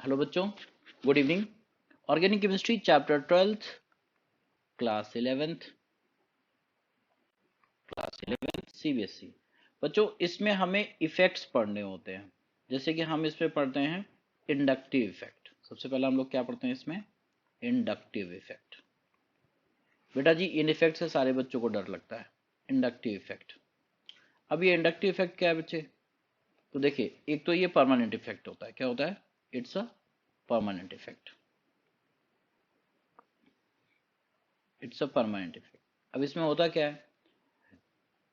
Hello बच्चों, good evening. Organic chemistry chapter 12th, class 11th CBSE. बच्चों, इसमें हमें इफेक्ट्स पढ़ने होते हैं। जैसे कि हम इसमें पढ़ते हैं इंडक्टिव इफेक्ट। सबसे पहले हम लोग क्या पढ़ते हैं इसमें? Inductive effect. बेटा जी, इन इफेक्ट से सारे बच्चों को डर लगता है। Inductive effect. अब ये इंडक्टिव इफेक्ट क्या है बच्चे? तो देखिए, एक तो ये परमानेंट इफेक्ट होता है। क्या होता है? It's a permanent effect. It's a permanent effect. अब इसमें होता क्या है?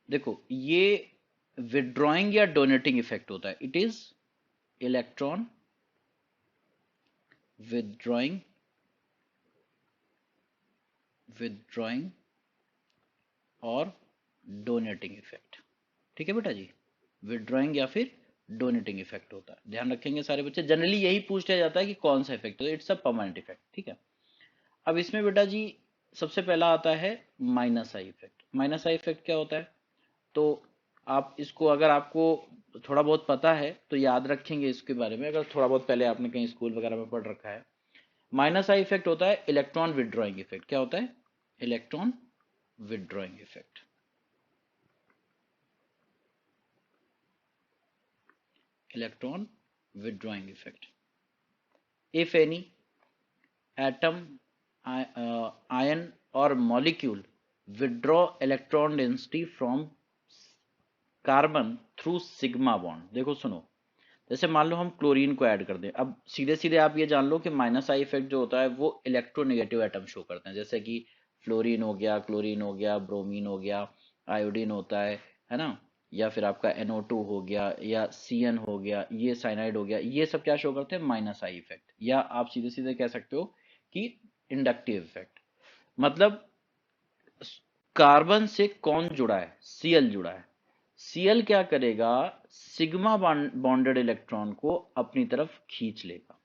देखो, ये विड्रॉइंग या डोनेटिंग इफेक्ट होता है। It is electron withdrawing withdrawing और डोनेटिंग इफेक्ट। ठीक है बेटा जी, विड्रॉइंग या फिर डोनेटिंग इफेक्ट होता है। ध्यान रखेंगे सारे बच्चे, जनरली यही पूछ लिया जाता है कि कौन सा इफेक्ट है। It's a permanent effect. ठीक है। अब इसमें बेटा जी सबसे पहला आता है minus I effect. Minus I effect क्या होता है? तो आप इसको, अगर आपको थोड़ा बहुत पता है तो याद रखेंगे इसके बारे में। अगर थोड़ा बहुत पहले आपने कहीं स्कूल वगैरह में पढ़ रखा है, माइनस आई इफेक्ट होता है इलेक्ट्रॉन विड्रॉइंग इफेक्ट। क्या होता है? Electron withdrawing effect. Electron withdrawing effect. If any atom, ion और molecule withdraw electron density from carbon through sigma bond. देखो सुनो, जैसे मान लो हम क्लोरीन को ऐड कर दें। अब सीधे सीधे आप ये जान लो कि माइनस आई इफेक्ट जो होता है वो इलेक्ट्रोनेगेटिव एटम शो करते हैं। जैसे कि फ्लोरीन हो गया, क्लोरीन हो गया, ब्रोमीन हो गया, आयोडीन होता है ना? या फिर आपका NO2 हो गया, या CN हो गया, ये साइनाइड हो गया। ये सब क्या शो करते हैं? Minus I effect. या आप सीधे सीधे कह सकते हो कि इंडक्टिव इफेक्ट। मतलब कार्बन से कौन जुड़ा है? Cl जुड़ा है। Cl क्या करेगा? सिग्मा बॉन्डेड इलेक्ट्रॉन को अपनी तरफ खींच लेगा।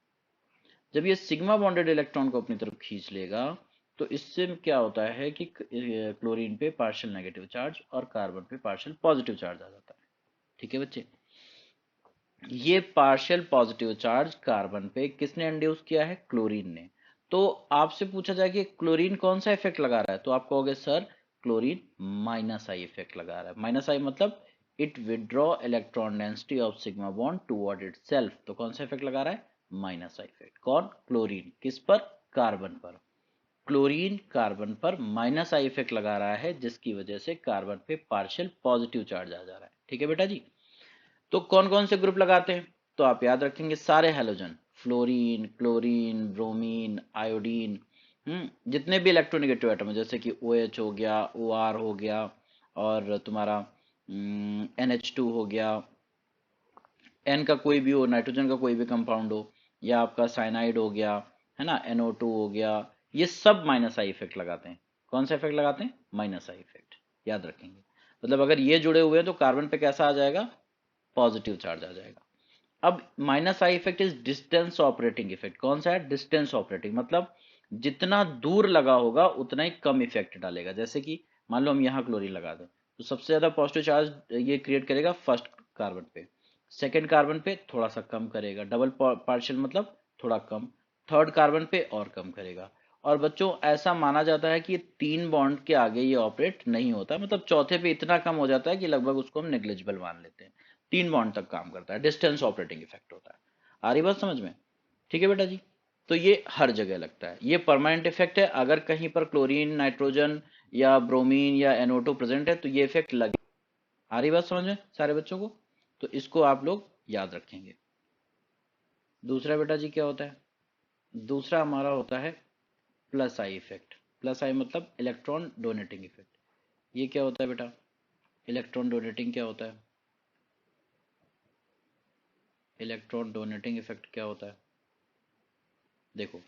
जब ये सिग्मा बॉन्डेड इलेक्ट्रॉन को अपनी तरफ खींच लेगा तो इससे क्या होता है कि क्लोरीन पे पार्शियल नेगेटिव चार्ज और कार्बन पे पार्शियल पॉजिटिव चार्ज आ जाता है। ठीक है बच्चे, ये पार्शियल पॉजिटिव चार्ज कार्बन पे किसने इंड्यूस किया है? क्लोरीन ने। तो आपसे पूछा जाए कि क्लोरीन कौन सा इफेक्ट लगा रहा है, तो आप कहोगे sir chlorine minus I effect लगा रहा है। माइनस आई मतलब it withdraw electron density of sigma bond toward itself. तो कौन सा इफेक्ट लगा रहा है? Minus I effect. कौन? क्लोरीन। किस पर? कार्बन पर। क्लोरीन कार्बन पर माइनस आई इफेक्ट लगा रहा है, जिसकी वजह से कार्बन पे पार्शियल पॉजिटिव चार्ज आ जा रहा है। ठीक है बेटा जी। तो कौन कौन से ग्रुप लगाते हैं? तो आप याद रखेंगे सारे halogen, fluorine, chlorine, bromine, iodine. जितने भी इलेक्ट्रोनेगेटिव एटम है, जैसे कि OH हो गया, OR हो गया, और तुम्हारा NH2 हो गया, N का कोई भी हो, नाइट्रोजन का कोई भी कंपाउंड हो, या आपका साइनाइड हो गया, है ना, NO2 हो गया। ये सब माइनस आई इफेक्ट लगाते हैं। कौन सा इफेक्ट लगाते हैं? Minus I effect. याद रखेंगे। मतलब अगर ये जुड़े हुए हैं तो कार्बन पे कैसा आ जाएगा? पॉजिटिव चार्ज आ जाएगा। अब minus I effect is distance operating effect. कौन सा है? Distance operating. मतलब जितना दूर लगा होगा उतना ही कम इफेक्ट डालेगा। जैसे कि मान लो हम यहाँ क्लोरीन लगा दें तो सबसे ज्यादा पॉजिटिव चार्ज ये क्रिएट करेगा फर्स्ट कार्बन पे, सेकेंड कार्बन पे थोड़ा सा कम करेगा, डबल पार्शियल मतलब थोड़ा कम, थर्ड कार्बन पे और कम करेगा। और बच्चों ऐसा माना जाता है कि ये 3 बॉन्ड के आगे ये ऑपरेट नहीं होता। मतलब चौथे पे इतना कम हो जाता है कि लगभग उसको हम नेग्लिजिबल मान लेते हैं। 3 बॉन्ड तक काम करता है। डिस्टेंस ऑपरेटिंग इफेक्ट होता है। आ रही बात समझ में? ठीक है बेटा जी। तो ये हर जगह लगता है। ये परमानेंट इफेक्ट है। अगर कहीं पर क्लोरीन, नाइट्रोजन या ब्रोमीन या NO2 प्रेजेंट है तो ये इफेक्ट लगे। आ रही बात समझ में सारे बच्चों को? तो इसको आप लोग याद रखेंगे। दूसरा बेटा जी क्या होता है? दूसरा हमारा होता है प्लस आई इफेक्ट। प्लस आई मतलब इलेक्ट्रॉन डोनेटिंग इफेक्ट। ये क्या होता है बेटा? इलेक्ट्रॉन डोनेटिंग क्या होता है? इलेक्ट्रॉन डोनेटिंग इफेक्ट क्या होता है? देखो,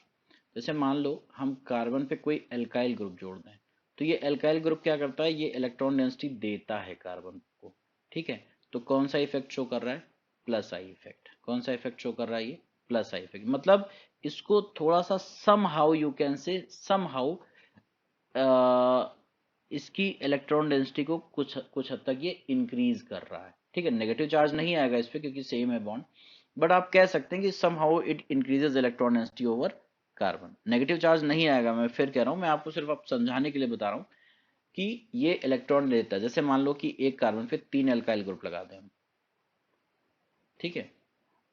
जैसे मान लो हम कार्बन पे कोई एल्काइल ग्रुप जोड़ दें तो ये एल्काइल ग्रुप क्या करता है? ये इलेक्ट्रॉन डेंसिटी देता है कार्बन को। ठीक है। तो कौन सा इफेक्ट शो कर रहा है? Plus I effect. कौन सा इफेक्ट शो कर रहा है? ये प्लस आई इफेक्ट। मतलब इसको थोड़ा सा some how you can say somehow इसकी इलेक्ट्रॉन डेंसिटी को कुछ कुछ हद तक ये इंक्रीज कर रहा है। ठीक है। नेगेटिव चार्ज नहीं आएगा इस पे क्योंकि सेम है बॉन्ड, बट आप कह सकते हैं कि somehow it increases electron density over carbon. Negative charge नहीं आएगा, मैं फिर कह रहा हूँ, मैं आपको सिर्फ आप समझाने के लिए बता रहा हूँ कि ये इलेक्ट्रॉन लेता है। जैसे मान लो कि एक कार्बन पे 3 एल्काइल ग्रुप लगा दें हम, ठीक है,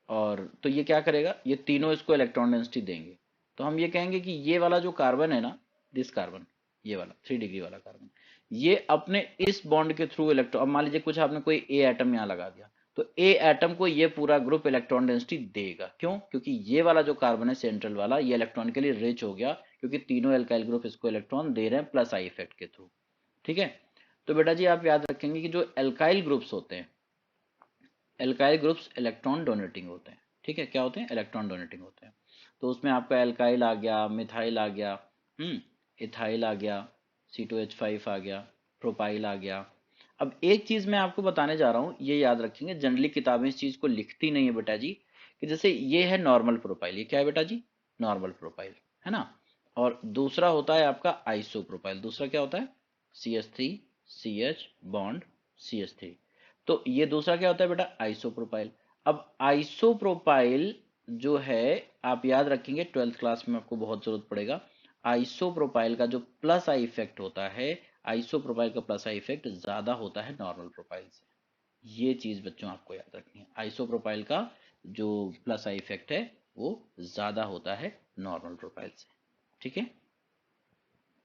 और तो ये क्या करेगा, ये तीनों इसको इलेक्ट्रॉन डेंसिटी देंगे। तो हम ये कहेंगे कि ये वाला जो कार्बन है ना, दिस कार्बन, ये वाला 3 डिग्री वाला कार्बन, ये अपने इस बॉन्ड के थ्रू इलेक्ट्रॉन, अब मान लीजिए कुछ आपने कोई ए एटम यहाँ लगा दिया, तो ए एटम को ये पूरा ग्रुप इलेक्ट्रॉन डेंसिटी देगा। क्यों? क्योंकि ये वाला जो कार्बन है सेंट्रल वाला, ये इलेक्ट्रॉन के लिए रिच हो गया, क्योंकि तीनों एल्काइल ग्रुप इसको इलेक्ट्रॉन दे रहे हैं प्लस आई इफेक्ट के थ्रू। ठीक है, तो बेटा जी आप याद रखेंगे कि जो एल्काइल ग्रुप्स होते हैं, एल्काइल ग्रुप्स इलेक्ट्रॉन डोनेटिंग होते हैं। ठीक है, क्या होते हैं? इलेक्ट्रॉन डोनेटिंग होते हैं। तो उसमें आपका एल्काइल आ गया, मिथाइल आ गया, इथाइल आ गया, C2H5 आ गया, प्रोपाइल आ गया। अब एक चीज मैं आपको बताने जा रहा हूँ, ये याद रखेंगे, जनरली किताबें इस चीज को लिखती नहीं है बेटा जी, कि जैसे ये है नॉर्मल प्रोपाइल, ये क्या है बेटा जी? नॉर्मल प्रोपाइल, है ना। और दूसरा होता है आपका आइसो प्रोपाइल। दूसरा क्या होता है? CH3 CH bond CH3। तो ये दूसरा क्या होता है बेटा? आइसोप्रोपाइल। अब आइसोप्रोपाइल जो है, आप याद रखेंगे 12th क्लास में आपको बहुत जरूरत पड़ेगा। आइसोप्रोपाइल का जो प्लस आई इफेक्ट होता है, आइसोप्रोपाइल का प्लस आई इफेक्ट ज्यादा होता है नॉर्मल प्रोपाइल से। ये चीज बच्चों आपको याद रखनी है, आइसोप्रोपाइल का जो प्लस आई इफेक्ट है वो ज्यादा होता है नॉर्मल प्रोपाइल से। ठीक है।